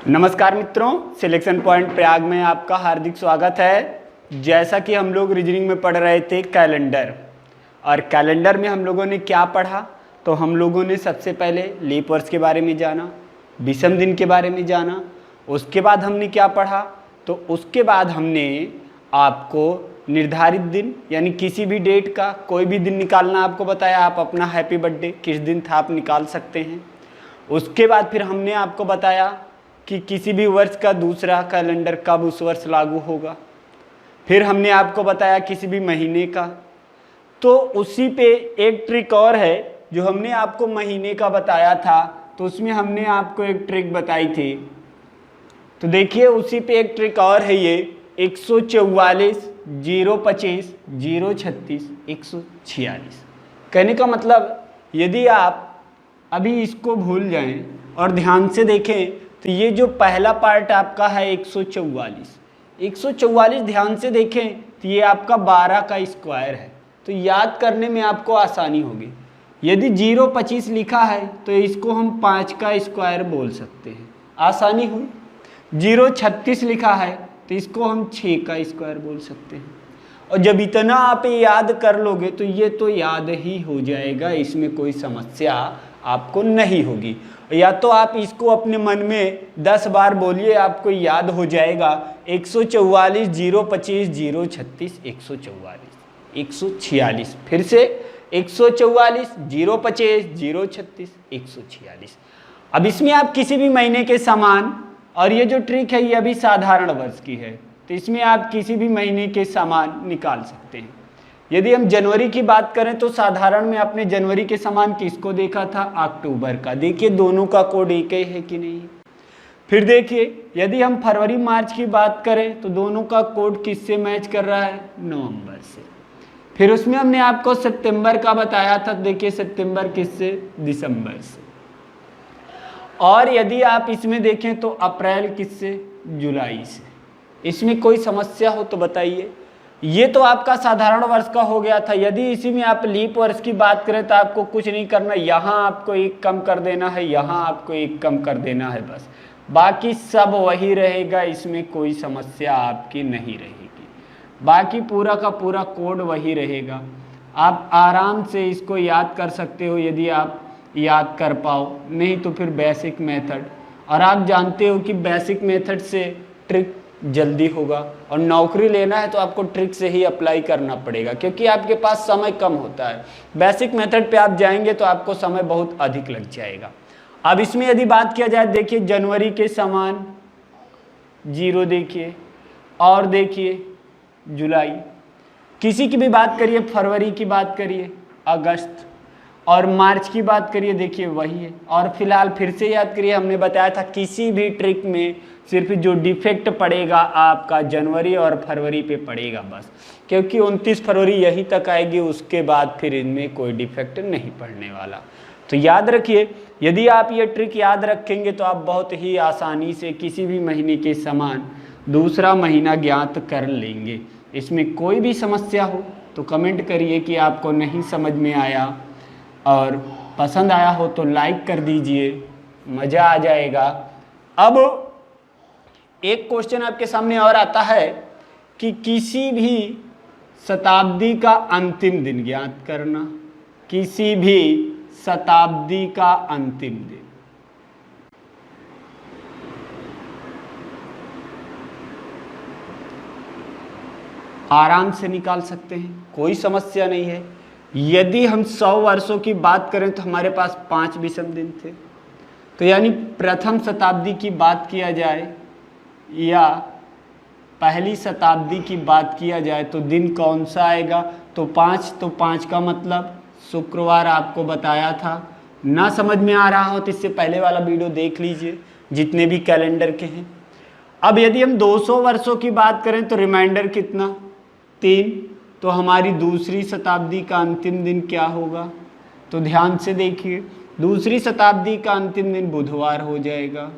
नमस्कार मित्रों, selection point Prayag में आपका हार्दिक स्वागत है। जैसा कि हम लोग रीजनिंग में पढ़ रहे थे कैलेंडर, और कैलेंडर में हम लोगों ने क्या पढ़ा, तो हम लोगों ने सबसे पहले लीप वर्ष के बारे में जाना, विषम दिन के बारे में जाना। उसके बाद हमने क्या पढ़ा, तो उसके बाद हमने आपको निर्धारित दिन यानी किसी भी डेट का कोई भी दिन निकालना आपको बताया। आप अपना हैप्पी बर्थडे किस दिन था आप निकाल सकते हैं। उसके बाद फिर हमने आपको बताया कि किसी भी वर्ष का दूसरा कैलेंडर कब उस वर्ष लागू होगा। फिर हमने आपको बताया किसी भी महीने का। तो उसी पे एक ट्रिक और है जो हमने आपको महीने का बताया था, तो उसमें हमने आपको एक ट्रिक बताई थी। तो देखिए उसी पे एक ट्रिक और है, ये 144 025 036 146। कहने का मतलब यदि आप अभी इसको भूल जाएं और ध्यान से देखें तो ये जो पहला पार्ट आपका है 144 ध्यान से देखें तो ये आपका 12 का स्क्वायर है, तो याद करने में आपको आसानी होगी। यदि 025 लिखा है तो इसको हम 5 का स्क्वायर बोल सकते हैं, आसानी हुई। 036 लिखा है तो इसको हम 6 का स्क्वायर बोल सकते हैं। और जब इतना आप याद कर लोगे तो ये तो याद ही हो जाएगा, इसमें कोई समस्या आपको नहीं होगी। या तो आप इसको अपने मन में 10 बार बोलिए, आपको याद हो जाएगा। 144 025 036 144 146, फिर से 144 025 036 146। अब इसमें आप किसी भी महीने के समान, और ये जो ट्रिक है ये अभी साधारण वर्ष की है, तो इसमें आप किसी भी महीने के समान निकाल सकते हैं। यदि हम जनवरी की बात करें तो साधारण में आपने जनवरी के समान किसको देखा था, अक्टूबर का। देखिए दोनों का कोड एक ही है कि नहीं। फिर देखिए यदि हम फरवरी मार्च की बात करें तो दोनों का कोड किससे मैच कर रहा है, नवंबर से। फिर उसमें हमने आपको सितंबर का बताया था, देखिए सितंबर किससे, दिसंबर से। और यदि आप इसमें देखें तो अप्रैल किससे, जुलाई से। इसमें कोई समस्या हो तो बताइए। ये तो आपका साधारण वर्ष का हो गया था। यदि इसी में आप लीप वर्ष की बात करें तो आपको कुछ नहीं करना, यहाँ आपको एक कम कर देना है, यहाँ आपको एक कम कर देना है, बस बाकी सब वही रहेगा। इसमें कोई समस्या आपकी नहीं रहेगी, बाकी पूरा का पूरा कोड वही रहेगा। आप आराम से इसको याद कर सकते हो यदि आप याद कर पाओ, नहीं तो फिर बेसिक मेथड। और आप जानते हो कि बेसिक मेथड से ट्रिक जल्दी होगा, और नौकरी लेना है तो आपको ट्रिक से ही अप्लाई करना पड़ेगा, क्योंकि आपके पास समय कम होता है। बेसिक मेथड पे आप जाएंगे तो आपको समय बहुत अधिक लग जाएगा। अब इसमें यदि बात किया जाए, देखिए जनवरी के समान 0 देखिए, और देखिए जुलाई, किसी की भी बात करिए, फरवरी की बात करिए, अगस्त, और मार्च की बात करिए, देखिए वही है। और फिलहाल फिर से याद करिए, हमने बताया था किसी भी ट्रिक में सिर्फ जो डिफेक्ट पड़ेगा आपका जनवरी और फरवरी पे पड़ेगा बस, क्योंकि 29 फरवरी यहीं तक आएगी, उसके बाद फिर इनमें कोई डिफेक्ट नहीं पड़ने वाला। तो याद रखिए, यदि आप ये ट्रिक याद रखेंगे तो आप बहुत ही आसानी से किसी भी महीने के समान दूसरा महीना ज्ञात कर लेंगे। इसमें कोई भी समस्या हो तो कमेंट करिए कि आपको नहीं समझ में आया, और पसंद आया हो तो लाइक कर दीजिए, मज़ा आ जाएगा। अब एक क्वेश्चन आपके सामने और आता है कि किसी भी शताब्दी का अंतिम दिन ज्ञात करना। किसी भी शताब्दी का अंतिम दिन, आराम से निकाल सकते हैं, कोई समस्या नहीं है। यदि हम 100 वर्षों की बात करें तो हमारे पास 5 विषम दिन थे। तो यानी प्रथम शताब्दी की बात किया जाए या पहली शताब्दी की बात किया जाए तो दिन कौन सा आएगा, तो 5 का मतलब शुक्रवार आपको बताया था। ना समझ में आ रहा हो तो इससे पहले वाला वीडियो देख लीजिए, जितने भी कैलेंडर के हैं। अब यदि हम 200 वर्षों की बात करें तो रिमाइंडर कितना, 3। तो हमारी दूसरी शताब्दी का अंतिम दिन क्या होगा, तो ध्यान से देखिए, दूसरी शताब्दी का अंतिम दिन बुधवार हो जाएगा।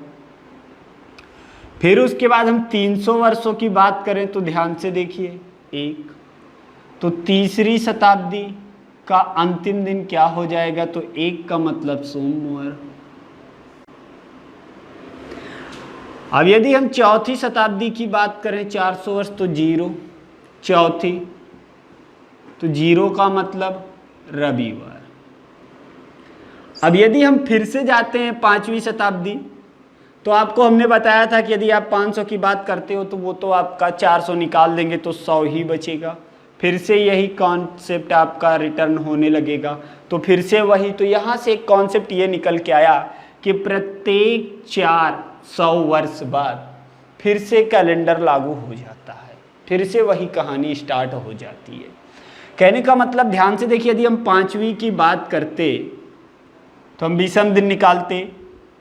फिर उसके बाद हम 300 वर्षों की बात करें तो ध्यान से देखिए, 1। तो तीसरी शताब्दी का अंतिम दिन क्या हो जाएगा, तो 1 का मतलब सोमवार। अब यदि हम चौथी शताब्दी की बात करें 400 वर्ष तो 0, चौथी तो 0 का मतलब रविवार। अब यदि हम फिर से जाते हैं 5वीं शताब्दी, तो आपको हमने बताया था कि यदि आप 500 की बात करते हो तो वो तो आपका 400 निकाल देंगे तो 100 ही बचेगा। फिर से यही कॉन्सेप्ट आपका रिटर्न होने लगेगा, तो फिर से वही। तो यहाँ से एक कॉन्सेप्ट ये निकल के आया कि प्रत्येक 400 वर्ष बाद फिर से कैलेंडर लागू हो जाता है, फिर से वही कहानी स्टार्ट हो जाती है। कहने का मतलब ध्यान से देखिए, यदि हम 5वीं की बात करते तो हम विषम दिन निकालते,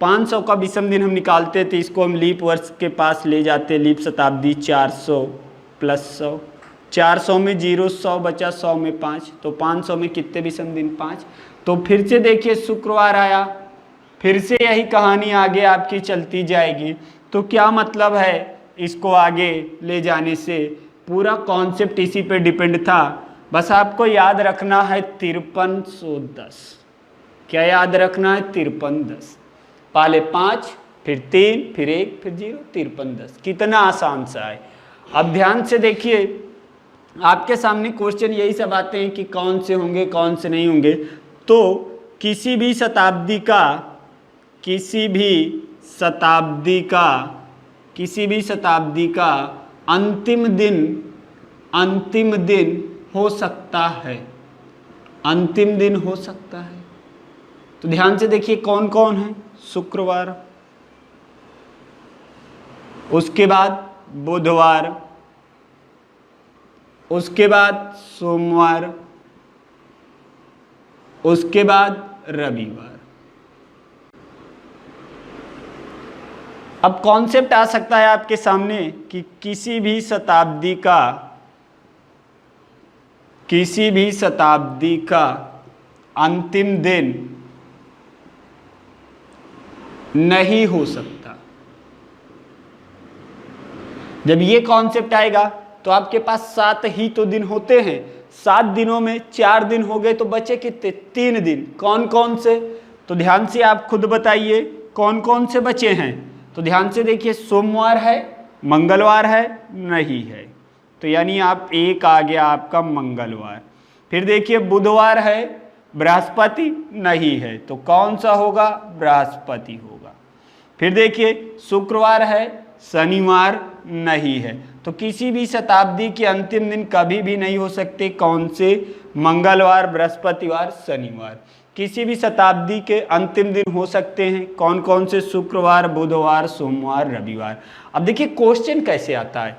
500 का विषम दिन हम निकालते तो इसको हम लीप वर्ष के पास ले जाते, लीप शताब्दी 400 प्लस 100, 400 में 0 100 बचा, 100 में 5, तो 500 में कितने विषम दिन 5। तो फिर से देखिए शुक्रवार आया, फिर से यही कहानी आगे आपकी चलती जाएगी। तो क्या मतलब है इसको आगे ले जाने से, पूरा कॉन्सेप्ट इसी पे डिपेंड था। बस आपको याद रखना है 5310। क्या याद रखना है? 5310। पहले 5 फिर 3 फिर 1 फिर 0, 5310। कितना आसान सा है। अब ध्यान से देखिए, आपके सामने क्वेश्चन यही सब आते हैं कि कौन से होंगे कौन से नहीं होंगे। तो किसी भी शताब्दी का अंतिम दिन हो सकता है, अंतिम दिन हो सकता है। तो ध्यान से देखिए कौन कौन है। शुक्रवार, उसके बाद बुधवार, उसके बाद सोमवार, उसके बाद रविवार। अब कॉन्सेप्ट आ सकता है आपके सामने कि किसी भी शताब्दी का अंतिम दिन नहीं हो सकता। जब ये कॉन्सेप्ट आएगा तो आपके पास 7 ही तो दिन होते हैं। 7 दिनों में 4 दिन हो गए तो बचे कितने? 3 दिन। कौन कौन से? तो ध्यान से आप खुद बताइए कौन कौन से बचे हैं। तो ध्यान से देखिए, सोमवार है, मंगलवार है, नहीं है, तो यानी आप एक आ गया आपका मंगलवार। फिर देखिए बुधवार है, बृहस्पति नहीं है, तो कौन सा होगा? बृहस्पति होगा। फिर देखिए शुक्रवार है, शनिवार नहीं है। तो किसी भी शताब्दी के अंतिम दिन कभी भी नहीं हो सकते। कौन से? मंगलवार, बृहस्पतिवार, शनिवार। किसी भी शताब्दी के अंतिम दिन हो सकते हैं कौन कौन से? शुक्रवार, बुधवार, सोमवार, रविवार। अब देखिए क्वेश्चन कैसे आता है।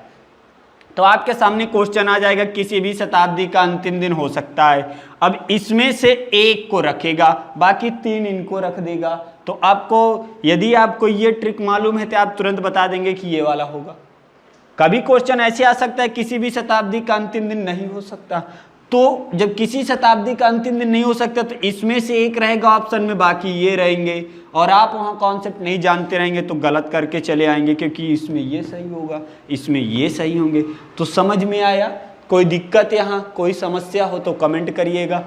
तो आपके सामने क्वेश्चन आ जाएगा किसी भी शताब्दी का अंतिम दिन हो सकता है। अब इसमें से एक को रखेगा, बाकी 3 इनको रख देगा। तो आपको यदि आपको ये ट्रिक मालूम है तो आप तुरंत बता देंगे कि ये वाला होगा। कभी क्वेश्चन ऐसे आ सकता है किसी भी शताब्दी का अंतिम दिन नहीं हो सकता। तो जब किसी शताब्दी का अंतिम दिन नहीं हो सकता तो इसमें से एक रहेगा ऑप्शन में, बाकी ये रहेंगे, और आप वहाँ कॉन्सेप्ट नहीं जानते रहेंगे तो गलत करके चले आएंगे, क्योंकि इसमें ये सही होगा, इसमें ये सही होंगे। तो समझ में आया? कोई दिक्कत यहाँ, कोई समस्या हो तो कमेंट करिएगा।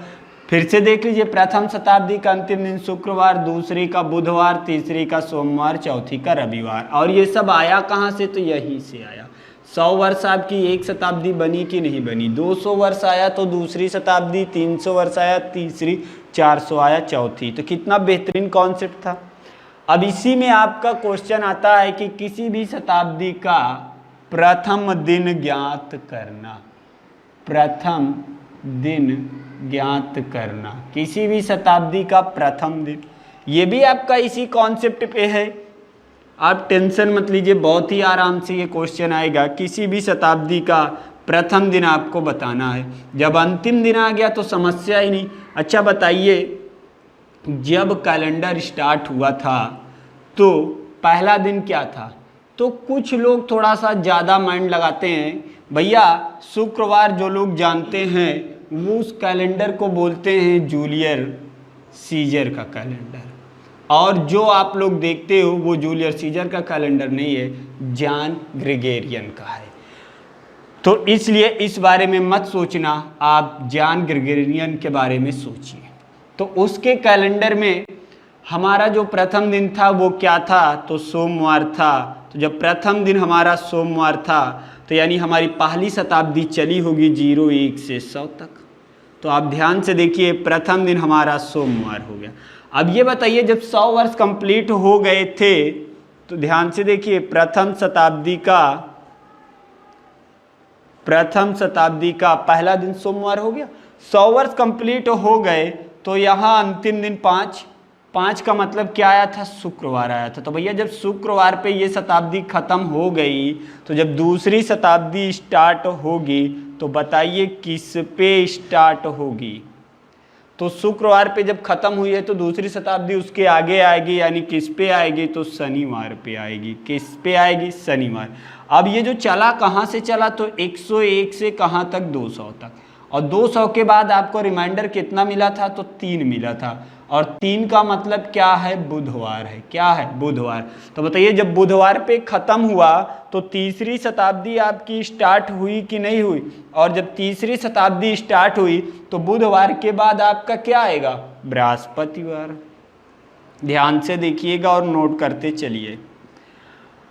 फिर से देख लीजिए, प्रथम शताब्दी का अंतिम दिन शुक्रवार, दूसरी का बुधवार, तीसरी का सोमवार, चौथी का रविवार। और ये सब आया कहाँ से? तो यहीं से आया। 100 वर्ष आपकी एक शताब्दी बनी कि नहीं बनी? 200 वर्ष आया तो दूसरी शताब्दी, 300 वर्ष आया तीसरी, 400 आया चौथी। तो कितना बेहतरीन कॉन्सेप्ट था। अब इसी में आपका क्वेश्चन आता है कि किसी भी शताब्दी का प्रथम दिन ज्ञात करना। प्रथम दिन ज्ञात करना, किसी भी शताब्दी का प्रथम दिन। ये भी आपका इसी कॉन्सेप्ट पे है, आप टेंशन मत लीजिए, बहुत ही आराम से ये क्वेश्चन आएगा। किसी भी शताब्दी का प्रथम दिन आपको बताना है। जब अंतिम दिन आ गया तो समस्या ही नहीं। अच्छा बताइए, जब कैलेंडर स्टार्ट हुआ था तो पहला दिन क्या था? तो कुछ लोग थोड़ा सा ज़्यादा माइंड लगाते हैं, भैया शुक्रवार जो लोग जानते हैं वो उस कैलेंडर को बोलते हैं जूलियर सीजर का कैलेंडर, और जो आप लोग देखते हो वो जूलियर सीजर का कैलेंडर नहीं है, जॉन ग्रेगोरियन का है। तो इसलिए इस बारे में मत सोचना, आप जॉन ग्रेगोरियन के बारे में सोचिए। तो उसके कैलेंडर में हमारा जो प्रथम दिन था वो क्या था? तो सोमवार था। तो जब प्रथम दिन हमारा सोमवार था तो यानी हमारी पहली शताब्दी चली होगी 01 से 100 तक। तो आप ध्यान से देखिए, प्रथम दिन हमारा सोमवार हो गया। अब ये बताइए, जब 100 वर्ष कंप्लीट हो गए थे तो ध्यान से देखिए, प्रथम शताब्दी का पहला दिन सोमवार हो गया। 100 वर्ष कंप्लीट हो गए तो यहाँ अंतिम दिन 5 का मतलब क्या आया था? शुक्रवार आया था। तो भैया जब शुक्रवार पे ये शताब्दी खत्म हो गई तो जब दूसरी शताब्दी स्टार्ट होगी तो बताइए किस पे स्टार्ट होगी? तो शुक्रवार पे जब खत्म हुई है तो दूसरी शताब्दी उसके आगे आएगी, यानी किस पे आएगी? तो शनिवार पे आएगी। किस पे आएगी? शनिवार। अब ये जो चला कहाँ से चला? तो 101 से कहाँ तक? 200 तक। और 200 के बाद आपको रिमाइंडर कितना मिला था? तो 3 मिला था। और 3 का मतलब क्या है? बुधवार है। क्या है? बुधवार। तो बताइए जब बुधवार पे खत्म हुआ तो तीसरी शताब्दी आपकी स्टार्ट हुई कि नहीं हुई? और जब तीसरी शताब्दी स्टार्ट हुई तो बुधवार के बाद आपका क्या आएगा? बृहस्पतिवार। ध्यान से देखिएगा और नोट करते चलिए।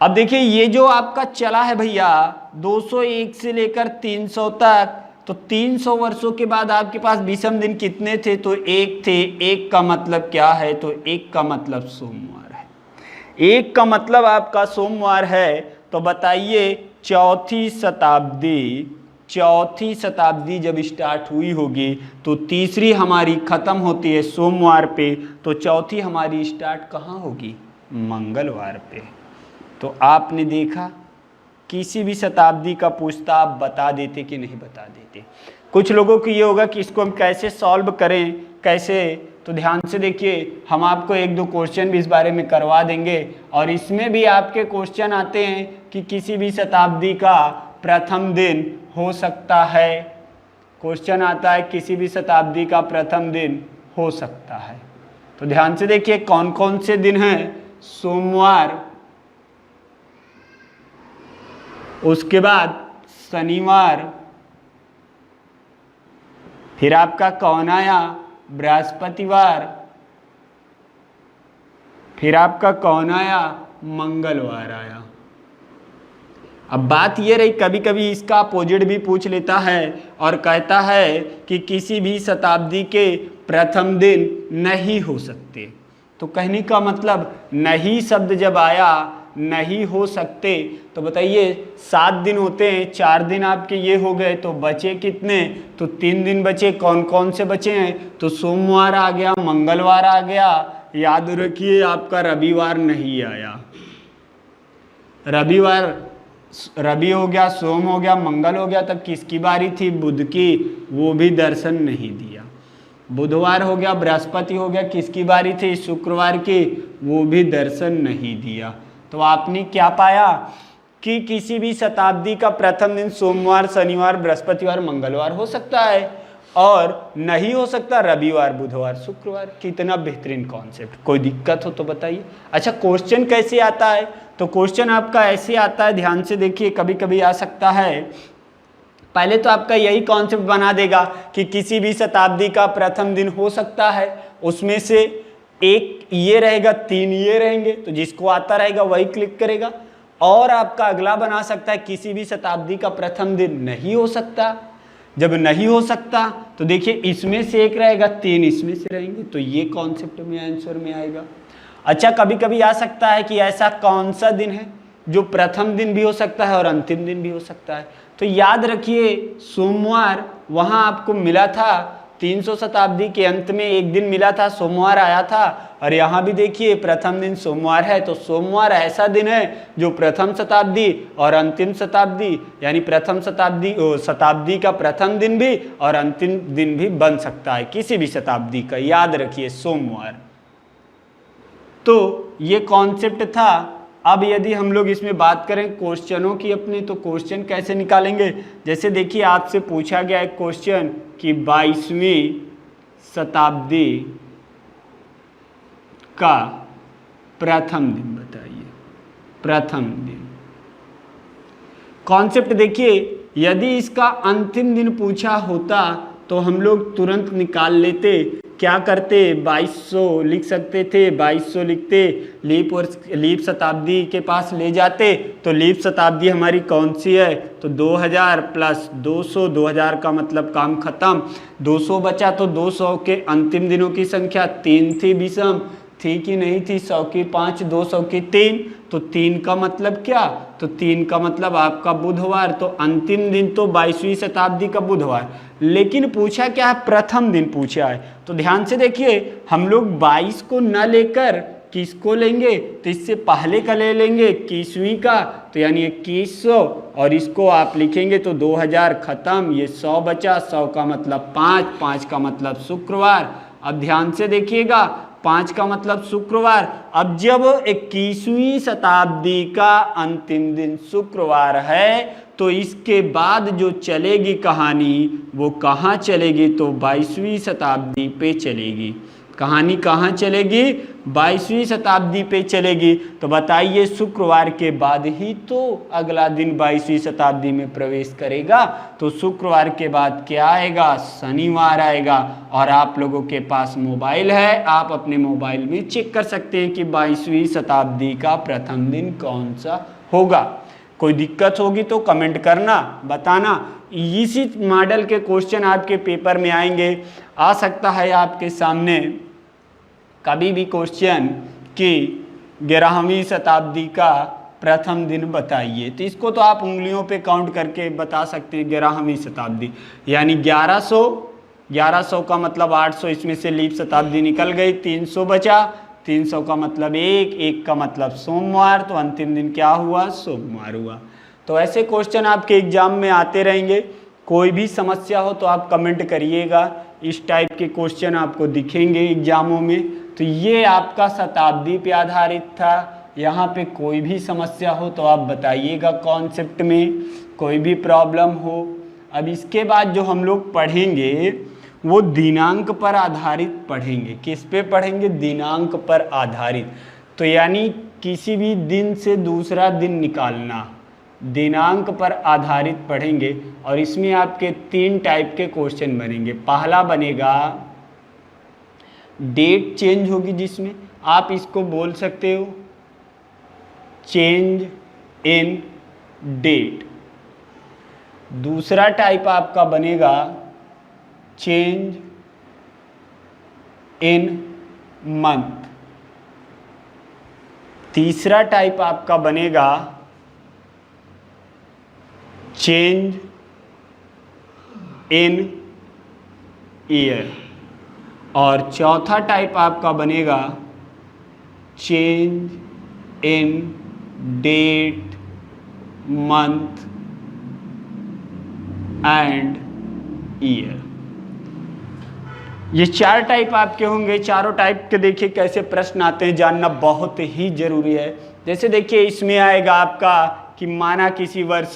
अब देखिए ये जो आपका चला है भैया 201 से लेकर 300 तक, तो 300 वर्षों के बाद आपके पास विषम दिन कितने थे? तो 1 थे। 1 का मतलब क्या है? तो 1 का मतलब सोमवार है। 1 का मतलब आपका सोमवार है। तो बताइए चौथी शताब्दी जब स्टार्ट हुई होगी तो तीसरी हमारी खत्म होती है सोमवार पे, तो चौथी हमारी स्टार्ट कहाँ होगी? मंगलवार पे। तो आपने देखा, किसी भी शताब्दी का पूछता आप बता देते कि नहीं बता देते? कुछ लोगों को ये होगा कि इसको हम कैसे सॉल्व करें, कैसे? तो ध्यान से देखिए, हम आपको 1-2 क्वेश्चन भी इस बारे में करवा देंगे और इसमें भी आपके क्वेश्चन आते हैं कि किसी भी शताब्दी का प्रथम दिन हो सकता है। क्वेश्चन आता है किसी भी शताब्दी का प्रथम दिन हो सकता है। तो ध्यान से देखिए कौन कौन से दिन हैं? सोमवार, उसके बाद शनिवार, फिर आपका कौन आया? बृहस्पतिवार, फिर आपका कौन आया? मंगलवार आया। अब बात ये रही, कभी कभी इसका अपोजिट भी पूछ लेता है और कहता है कि किसी भी शताब्दी के प्रथम दिन नहीं हो सकते। तो कहने का मतलब नहीं शब्द जब आया, नहीं हो सकते, तो बताइए 7 दिन होते हैं, 4 दिन आपके ये हो गए तो बचे कितने? तो 3 दिन बचे। कौन कौन से बचे हैं? तो सोमवार आ गया, मंगलवार आ गया, याद रखिए आपका रविवार नहीं आया। रवि हो गया, सोम हो गया, मंगल हो गया, तब किसकी बारी थी? बुध की, वो भी दर्शन नहीं दिया। बुधवार हो गया, बृहस्पति हो गया, किसकी बारी थी? शुक्रवार की, वो भी दर्शन नहीं दिया। तो आपने क्या पाया कि किसी भी शताब्दी का प्रथम दिन सोमवार, शनिवार, बृहस्पतिवार, मंगलवार हो सकता है और नहीं हो सकता रविवार, बुधवार, शुक्रवार। कितना बेहतरीन कॉन्सेप्ट। कोई दिक्कत हो तो बताइए। अच्छा, क्वेश्चन कैसे आता है? तो क्वेश्चन आपका ऐसे आता है, ध्यान से देखिए, कभी कभी आ सकता है। पहले तो आपका यही कॉन्सेप्ट बना देगा कि किसी भी शताब्दी का प्रथम दिन हो सकता है, उसमें से एक ये रहेगा, 3 ये रहेंगे, तो जिसको आता रहेगा वही क्लिक करेगा। और आपका अगला बना सकता है किसी भी शताब्दी का प्रथम दिन नहीं हो सकता। जब नहीं हो सकता तो देखिए इसमें से एक रहेगा, 3 इसमें से रहेंगे, तो ये कॉन्सेप्ट में आंसर में आएगा। अच्छा, कभी कभी आ सकता है कि ऐसा कौन सा दिन है जो प्रथम दिन भी हो सकता है और अंतिम दिन भी हो सकता है? तो याद रखिए सोमवार वहाँ आपको मिला था, 300 शताब्दी के अंत में एक दिन मिला था, सोमवार आया था। और यहाँ भी देखिए प्रथम दिन सोमवार है, तो सोमवार ऐसा दिन है जो प्रथम शताब्दी और अंतिम शताब्दी, यानी प्रथम शताब्दी का प्रथम दिन भी और अंतिम दिन भी बन सकता है किसी भी शताब्दी का। याद रखिए सोमवार। तो ये कॉन्सेप्ट था। अब यदि हम लोग इसमें बात करें क्वेश्चनों की अपने, तो क्वेश्चन कैसे निकालेंगे? जैसे देखिए आपसे पूछा गया एक क्वेश्चन कि 22वीं शताब्दी का प्रथम दिन बताइए। प्रथम दिन कॉन्सेप्ट देखिए, यदि इसका अंतिम दिन पूछा होता तो हम लोग तुरंत निकाल लेते क्या करते, 2200 लिख सकते थे, 2200 लिखते, लीप और लीप शताब्दी के पास ले जाते, तो लीप शताब्दी हमारी कौन सी है, तो 2000 प्लस 200, 2000 का मतलब काम खत्म, 200 बचा, तो 200 के अंतिम दिनों की संख्या 3 थी, विषम थी कि नहीं थी, 100 की 5, 200 की 3, तो 3 का मतलब क्या, तो 3 का मतलब आपका बुधवार, तो अंतिम दिन तो 22वीं शताब्दी का बुधवार। लेकिन पूछा क्या है, प्रथम दिन पूछा है, तो ध्यान से देखिए हम लोग 22 को न लेकर किसको लेंगे, तो इससे पहले का ले लेंगे 21वीं का, तो यानी 2100, और इसको आप लिखेंगे तो 2000 खत्म, ये 100 बचा, 100 का मतलब 5, 5 का मतलब शुक्रवार। अब ध्यान से देखिएगा, 5 का मतलब शुक्रवार। अब जब 21वीं शताब्दी का अंतिम दिन शुक्रवार है, तो इसके बाद जो चलेगी कहानी वो कहाँ चलेगी, तो 22वीं शताब्दी पे चलेगी। कहानी कहाँ चलेगी, 22वीं शताब्दी पे चलेगी। तो बताइए शुक्रवार के बाद ही तो अगला दिन 22वीं शताब्दी में प्रवेश करेगा, तो शुक्रवार के बाद क्या आएगा, शनिवार आएगा। और आप लोगों के पास मोबाइल है, आप अपने मोबाइल में चेक कर सकते हैं कि 22वीं शताब्दी का प्रथम दिन कौन सा होगा। कोई दिक्कत होगी तो कमेंट करना, बताना। इसी मॉडल के क्वेश्चन आपके पेपर में आएंगे। आ सकता है आपके सामने कभी भी क्वेश्चन कि 11वीं शताब्दी का प्रथम दिन बताइए, तो इसको तो आप उंगलियों पे काउंट करके बता सकते हैं। 11वीं शताब्दी यानी 1100 का मतलब 800, इसमें से लीप शताब्दी निकल गई, 300 बचा, 300 का मतलब 1 का मतलब सोमवार, तो अंतिम दिन क्या हुआ, सोमवार हुआ। तो ऐसे क्वेश्चन आपके एग्जाम में आते रहेंगे। कोई भी समस्या हो तो आप कमेंट करिएगा, इस टाइप के क्वेश्चन आपको दिखेंगे एग्जामों में। तो ये आपका शताब्दी पे आधारित था। यहाँ पे कोई भी समस्या हो तो आप बताइएगा, कॉन्सेप्ट में कोई भी प्रॉब्लम हो। अब इसके बाद जो हम लोग पढ़ेंगे वो दिनांक पर आधारित पढ़ेंगे। किस पे पढ़ेंगे, दिनांक पर आधारित। तो यानी किसी भी दिन से दूसरा दिन निकालना, दिनांक पर आधारित पढ़ेंगे। और इसमें आपके 3 टाइप के क्वेश्चन बनेंगे। पहला बनेगा डेट चेंज होगी, जिसमें आप इसको बोल सकते हो चेंज इन डेट। दूसरा टाइप आपका बनेगा चेंज इन मंथ। तीसरा टाइप आपका बनेगा चेंज इन ईयर। और चौथा टाइप आपका बनेगा change in date, month and year. ये 4 टाइप आपके होंगे। चारों टाइप के देखिए कैसे प्रश्न आते हैं, जानना बहुत ही जरूरी है। जैसे देखिए इसमें आएगा आपका कि माना किसी वर्ष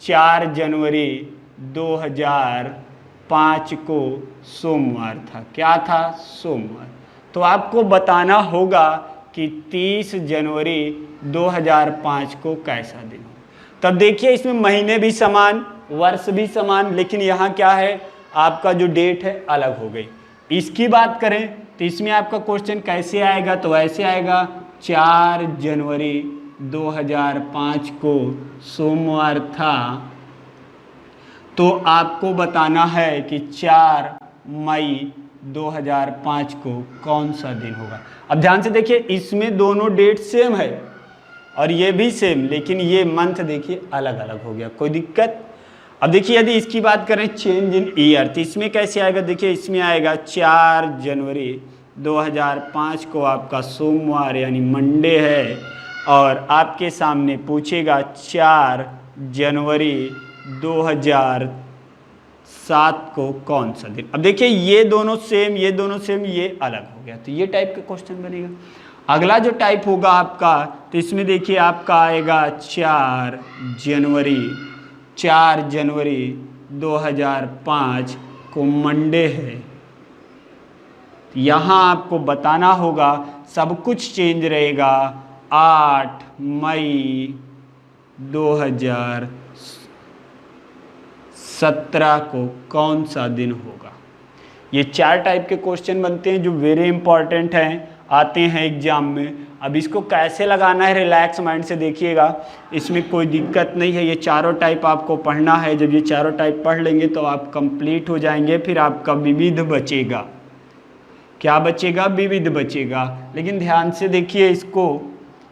4 जनवरी 2005 को सोमवार था। क्या था, सोमवार। तो आपको बताना होगा कि 30 जनवरी 2005 को कैसा दिन हो। तब देखिए इसमें महीने भी समान, वर्ष भी समान, लेकिन यहाँ क्या है, आपका जो डेट है अलग हो गई। इसकी बात करें तो इसमें आपका क्वेश्चन कैसे आएगा, तो ऐसे आएगा 4 जनवरी 2005 को सोमवार था, तो आपको बताना है कि 4 मई 2005 को कौन सा दिन होगा। अब ध्यान से देखिए इसमें दोनों डेट सेम है और ये भी सेम, लेकिन ये मंथ देखिए अलग अलग हो गया। कोई दिक्कत। अब देखिए यदि इसकी बात करें चेंज इन ईयर, तो इसमें कैसे आएगा, देखिए इसमें आएगा 4 जनवरी 2005 को आपका सोमवार यानी मंडे है, और आपके सामने पूछेगा 4 जनवरी 2007 को कौन सा दिन। अब देखिए ये दोनों सेम, ये दोनों सेम, ये अलग हो गया, तो ये टाइप का क्वेश्चन बनेगा। अगला जो टाइप होगा आपका, तो इसमें देखिए आपका आएगा 4 जनवरी 2005 को मंडे है। यहाँ आपको बताना होगा, सब कुछ चेंज रहेगा, 8 मई 2017 को कौन सा दिन होगा। ये 4 टाइप के क्वेश्चन बनते हैं जो वेरी इंपॉर्टेंट हैं, आते हैं एग्जाम में। अब इसको कैसे लगाना है रिलैक्स माइंड से देखिएगा, इसमें कोई दिक्कत नहीं है। ये चारों टाइप आपको पढ़ना है। जब ये चारों टाइप पढ़ लेंगे तो आप कंप्लीट हो जाएंगे। फिर आपका विविध बचेगा। क्या बचेगा? विविध बचेगा। लेकिन ध्यान से देखिए इसको,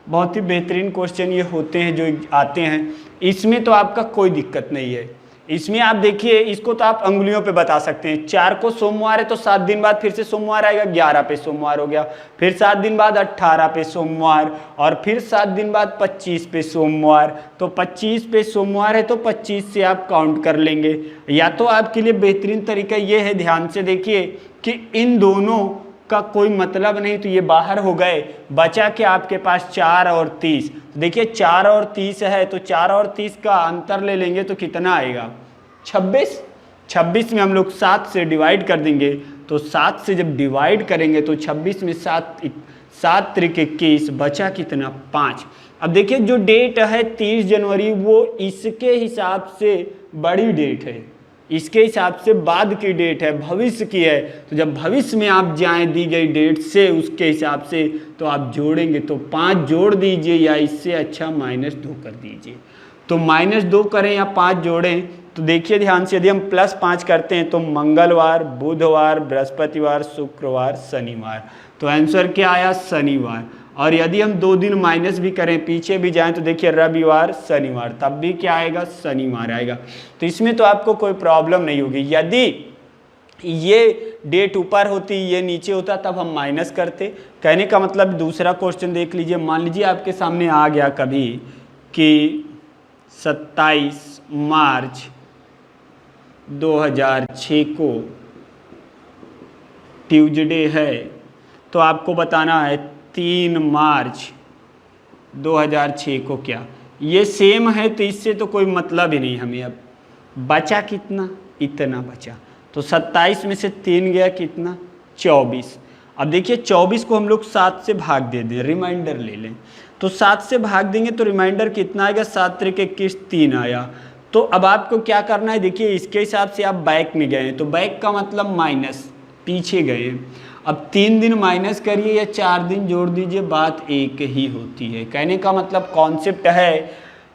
बहुत ही बेहतरीन क्वेश्चन ये होते हैं जो आते हैं। इसमें तो आपका कोई दिक्कत नहीं है। इसमें आप देखिए, इसको तो आप अंगुलियों पे बता सकते हैं। 4 को सोमवार है तो 7 दिन बाद फिर से सोमवार आएगा, 11 पे सोमवार हो गया, फिर 7 दिन बाद 18 पे सोमवार, और फिर 7 दिन बाद 25 पे सोमवार। तो 25 पे सोमवार है तो 25 से आप काउंट कर लेंगे। या तो आपके लिए बेहतरीन तरीका ये है, ध्यान से देखिए कि इन दोनों का कोई मतलब नहीं तो ये बाहर हो गए, बचा कि आपके पास 4 और 30। तो देखिए 4 और 30 है तो 4 और 30 का अंतर ले लेंगे तो कितना आएगा? 26। 26 में हम लोग 7 से डिवाइड कर देंगे, तो 7 से जब डिवाइड करेंगे तो 26 में 7 त्रिक 21, बचा कितना? 5। अब देखिए जो डेट है 30 जनवरी वो इसके हिसाब से बड़ी डेट है, इसके हिसाब से बाद की डेट है, भविष्य की है। तो जब भविष्य में आप जाएं दी गई डेट से उसके हिसाब से तो आप जोड़ेंगे तो 5 जोड़ दीजिए, या इससे अच्छा -2 कर दीजिए। तो -2 करें या 5 जोड़ें, तो देखिए ध्यान से, यदि हम +5 करते हैं तो मंगलवार, बुधवार, बृहस्पतिवार, शुक्रवार, शनिवार। तो आंसर क्या आया? शनिवार। और यदि हम 2 दिन माइनस भी करें, पीछे भी जाएं, तो देखिए रविवार, शनिवार, तब भी क्या आएगा? शनिवार आएगा। तो इसमें तो आपको कोई प्रॉब्लम नहीं होगी। यदि ये डेट ऊपर होती, ये नीचे होता, तब हम माइनस करते। कहने का मतलब, दूसरा क्वेश्चन देख लीजिए। मान लीजिए आपके सामने आ गया कभी कि 27 मार्च 2006 को ट्यूसडे है, तो आपको बताना है 3 मार्च 2006 को क्या। ये सेम है तो इससे तो कोई मतलब ही नहीं हमें। अब बचा कितना? इतना बचा। तो 27 में से 3 गया कितना? 24। अब देखिए 24 को हम लोग 7 से भाग दे दें, रिमाइंडर ले लें, तो 7 से भाग देंगे तो रिमाइंडर कितना आएगा? 7 त्रिक 21, 3 आया। तो अब आपको क्या करना है? देखिए इसके हिसाब से आप बैक में गए हैं, तो बैक का मतलब माइनस, पीछे गए। अब 3 दिन माइनस करिए या 4 दिन जोड़ दीजिए, बात एक ही होती है। कहने का मतलब कॉन्सेप्ट है,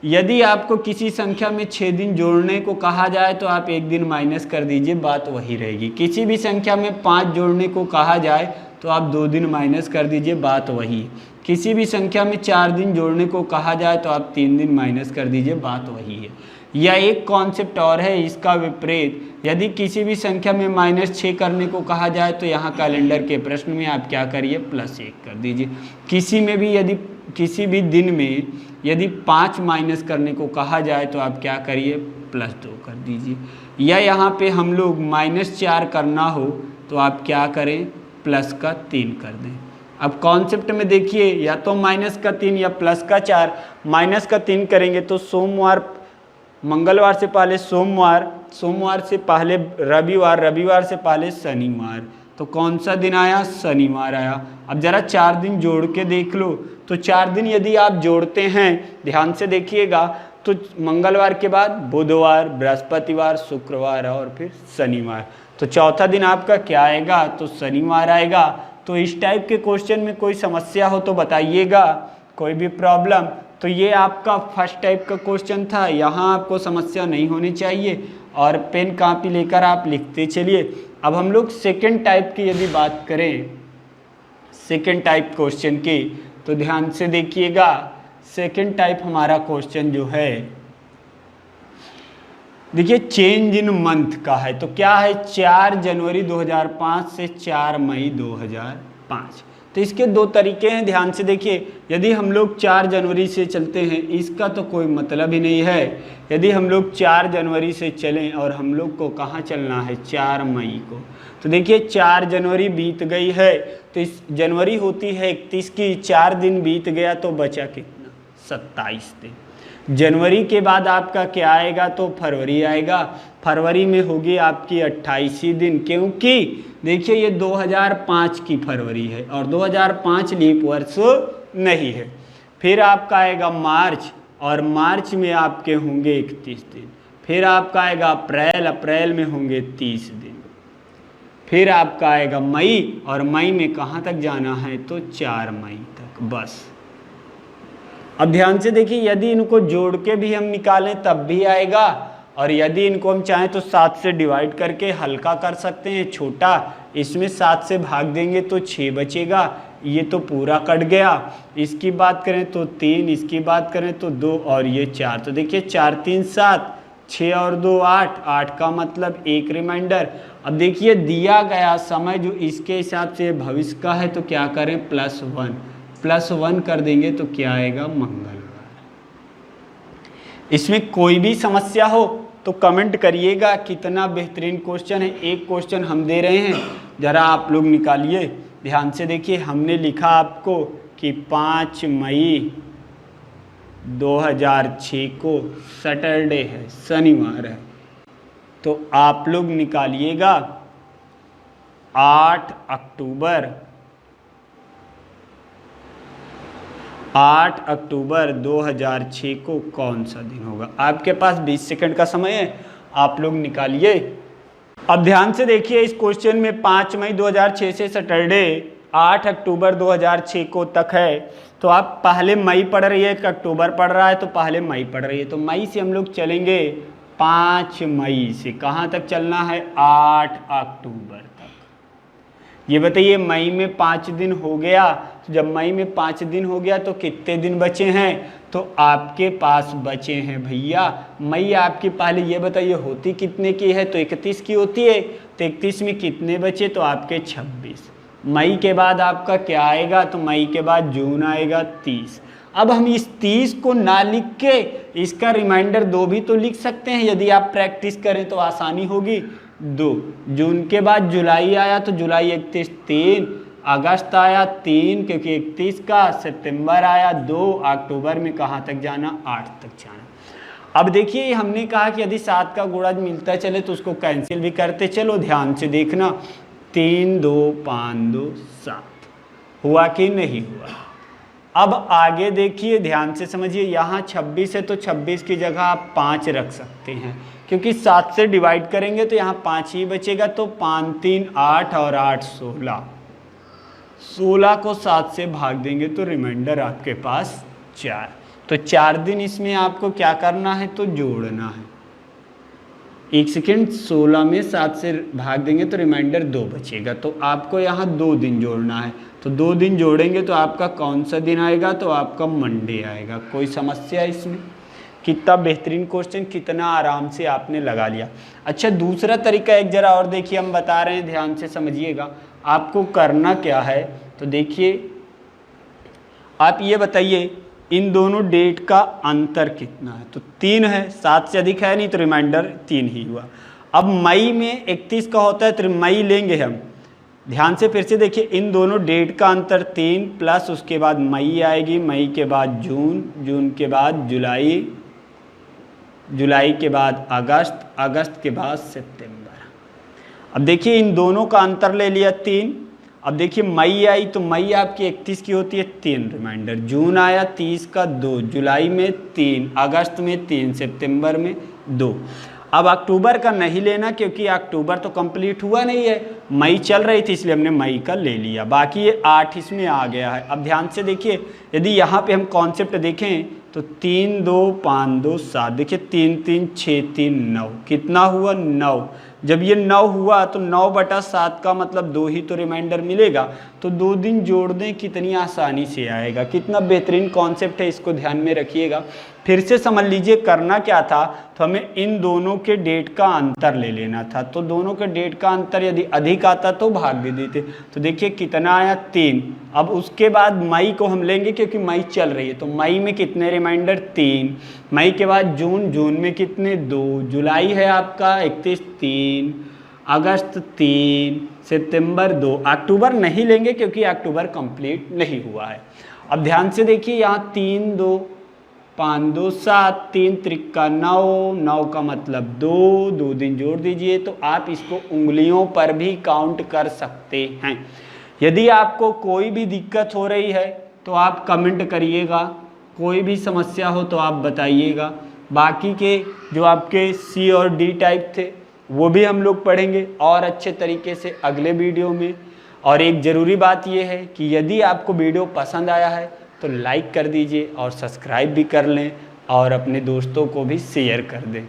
यदि आपको किसी संख्या में 6 दिन जोड़ने को कहा जाए तो आप 1 दिन माइनस कर दीजिए, बात वही रहेगी। किसी भी संख्या में 5 जोड़ने को कहा जाए तो आप 2 दिन माइनस कर दीजिए, बात वही। किसी भी संख्या में 4 दिन जोड़ने को कहा जाए तो आप 3 दिन माइनस कर दीजिए, बात वही है। या एक कॉन्सेप्ट और है इसका विपरीत, यदि किसी भी संख्या में -6 करने को कहा जाए तो यहाँ कैलेंडर के प्रश्न में आप क्या करिए? +1 कर दीजिए। किसी में भी यदि किसी भी दिन में यदि 5 माइनस करने को कहा जाए तो आप क्या करिए? +2 कर दीजिए। या यहाँ पे हम लोग -4 करना हो तो आप क्या करें? +3 कर दें। अब कॉन्सेप्ट में देखिए, या तो -3 या +4। -3 करेंगे तो सोमवार, मंगलवार से पहले सोमवार, सोमवार से पहले रविवार, रविवार से पहले शनिवार। तो कौन सा दिन आया? शनिवार आया। अब जरा 4 दिन जोड़ के देख लो, तो 4 दिन यदि आप जोड़ते हैं, ध्यान से देखिएगा, तो मंगलवार के बाद बुधवार, बृहस्पतिवार, शुक्रवार और फिर शनिवार। तो चौथा दिन आपका क्या आएगा? तो शनिवार आएगा। तो इस टाइप के क्वेश्चन में कोई समस्या हो तो बताइएगा, कोई भी प्रॉब्लम। तो ये आपका फर्स्ट टाइप का क्वेश्चन था, यहाँ आपको समस्या नहीं होनी चाहिए, और पेन कॉपी लेकर आप लिखते चलिए। अब हम लोग सेकंड टाइप की यदि बात करें, सेकंड टाइप क्वेश्चन की, तो ध्यान से देखिएगा। सेकंड टाइप हमारा क्वेश्चन जो है, देखिए चेंज इन मंथ का है। तो क्या है? 4 जनवरी 2005 से 4 मई 2005। तो इसके 2 तरीके हैं, ध्यान से देखिए। यदि हम लोग 4 जनवरी से चलते हैं, इसका तो कोई मतलब ही नहीं है। यदि हम लोग 4 जनवरी से चलें और हम लोग को कहाँ चलना है? 4 मई को। तो देखिए 4 जनवरी बीत गई है, तो इस जनवरी होती है 31 की, 4 दिन बीत गया तो बचा कितना? 27 दिन। जनवरी के बाद आपका क्या आएगा? तो फरवरी आएगा। फरवरी में होगी आपकी 28 दिन, क्योंकि देखिए ये 2005 की फरवरी है और 2005 लीप वर्ष नहीं है। फिर आपका आएगा मार्च, और मार्च में आपके होंगे 31 दिन। फिर आपका आएगा अप्रैल, अप्रैल में होंगे 30 दिन। फिर आपका आएगा मई, और मई में कहाँ तक जाना है तो 4 मई तक, बस। अब ध्यान से देखिए, यदि इनको जोड़ के भी हम निकालें तब भी आएगा, और यदि इनको हम चाहें तो 7 से डिवाइड करके हल्का कर सकते हैं, छोटा, इसमें 7 से भाग देंगे तो 6 बचेगा, ये तो पूरा कट गया। इसकी बात करें तो 3, इसकी बात करें तो 2, और ये 4। तो देखिए 4 3 7, 6 और 2 8, 8 का मतलब 1 रिमाइंडर। अब देखिए दिया गया समय जो इसके हिसाब से भविष्य का है, तो क्या करें +1 कर देंगे तो क्या आएगा मंगलवार। इसमें कोई भी समस्या हो तो कमेंट करिएगा। कितना बेहतरीन क्वेश्चन है, एक क्वेश्चन हम दे रहे हैं, ज़रा आप लोग निकालिए। ध्यान से देखिए, हमने लिखा आपको कि 5 मई 2006 को सैटरडे है, शनिवार है, तो आप लोग निकालिएगा 8 अक्टूबर 2006 को कौन सा दिन होगा। आपके पास 20 सेकंड का समय है, आप लोग निकालिए। अब ध्यान से देखिए, इस क्वेश्चन में 5 मई 2006 से सैटरडे 8 अक्टूबर 2006 को तक है, तो आप पहले मई पढ़ रही है कि अक्टूबर पढ़ रहा है, तो पहले मई पढ़ रही है, तो मई से हम लोग चलेंगे 5 मई से कहाँ तक चलना है 8 अक्टूबर तक। ये बताइए मई में 5 दिन हो गया, तो जब मई में 5 दिन हो गया तो कितने दिन बचे हैं, तो आपके पास बचे हैं भैया, मई आपकी पहले ये बताइए होती कितने की है, तो 31 की होती है, तो 31 में कितने बचे, तो आपके 26। मई के बाद आपका क्या आएगा, तो मई के बाद जून आएगा 30। अब हम इस 30 को ना लिख के इसका रिमाइंडर 2 भी तो लिख सकते हैं, यदि आप प्रैक्टिस करें तो आसानी होगी। 2 जून के बाद जुलाई आया, तो जुलाई 31 3, अगस्त आया 3 क्योंकि 31 का, सितंबर आया 2, अक्टूबर में कहाँ तक जाना 8 तक जाना। अब देखिए हमने कहा कि यदि 7 का गुणज मिलता चले तो उसको कैंसिल भी करते चलो। ध्यान से देखना, 3 2 5 2 7 हुआ कि नहीं हुआ। अब आगे देखिए, ध्यान से समझिए, यहाँ 26 है तो 26 की जगह आप 5 रख सकते हैं, क्योंकि 7 से डिवाइड करेंगे तो यहाँ 5 ही बचेगा, तो 5 3 8 और 8 16, 16 को 7 से भाग देंगे तो रिमाइंडर आपके पास 4। तो 4 दिन इसमें आपको क्या करना है, तो जोड़ना है। 1 सेकेंड, 16 में 7 से भाग देंगे तो रिमाइंडर 2 बचेगा, तो आपको यहाँ 2 दिन जोड़ना है। तो 2 दिन जोड़ेंगे तो आपका कौन सा दिन आएगा, तो आपका मंडे आएगा। कोई समस्या इसमें? कितना बेहतरीन क्वेश्चन, कितना आराम से आपने लगा लिया। अच्छा, दूसरा तरीका एक जरा और देखिए, हम बता रहे हैं, ध्यान से समझिएगा। आपको करना क्या है, तो देखिए आप ये बताइए इन दोनों डेट का अंतर कितना है, तो 3 है, 7 से अधिक है नहीं, तो रिमाइंडर 3 ही हुआ। अब मई में 31 का होता है, तो मई लेंगे हम। ध्यान से फिर से देखिए, इन दोनों डेट का अंतर 3 प्लस उसके बाद मई आएगी, मई के बाद जून, जून के बाद जुलाई, जुलाई के बाद अगस्त, अगस्त के बाद सितंबर। अब देखिए इन दोनों का अंतर ले लिया 3। अब देखिए मई आई, तो मई आपकी 31 की होती है, 3 रिमाइंडर। जून आया 30 का 2, जुलाई में 3, अगस्त में 3, सितंबर में 2। अब अक्टूबर का नहीं लेना, क्योंकि अक्टूबर तो कंप्लीट हुआ नहीं है, मई चल रही थी, इसलिए हमने मई का ले लिया। बाकी ये 8 इसमें आ गया है। अब ध्यान से देखिए, यदि यहाँ पे हम कॉन्सेप्ट देखें तो 3 2 5 2 7, देखिए 3 3 6 3 9, कितना हुआ 9। जब ये 9 हुआ तो 9/7 का मतलब 2 ही तो रिमाइंडर मिलेगा, तो 2 दिन जोड़ दें, कितनी आसानी से आएगा। कितना बेहतरीन कॉन्सेप्ट है, इसको ध्यान में रखिएगा। फिर से समझ लीजिए करना क्या था, तो हमें इन दोनों के डेट का अंतर ले लेना था। तो दोनों के डेट का अंतर यदि अधिक आता तो भाग दे देते। तो देखिए कितना आया 3। अब उसके बाद मई को हम लेंगे, क्योंकि मई चल रही है, तो मई में कितने रिमाइंडर 3। मई के बाद जून, जून में कितने 2, जुलाई है आपका 31 3, अगस्त 3, सितंबर 2, अक्टूबर नहीं लेंगे क्योंकि अक्टूबर कंप्लीट नहीं हुआ है। अब ध्यान से देखिए, यहाँ 3 2 5 2 7, 3 त्रिका 9, 9 का मतलब 2, 2 दिन जोड़ दीजिए, तो आप इसको उंगलियों पर भी काउंट कर सकते हैं। यदि आपको कोई भी दिक्कत हो रही है तो आप कमेंट करिएगा, कोई भी समस्या हो तो आप बताइएगा। बाकी के जो आपके सी और डी टाइप थे वो भी हम लोग पढ़ेंगे और अच्छे तरीके से अगले वीडियो में। और एक ज़रूरी बात ये है कि यदि आपको वीडियो पसंद आया है तो लाइक कर दीजिए और सब्सक्राइब भी कर लें और अपने दोस्तों को भी शेयर कर दें।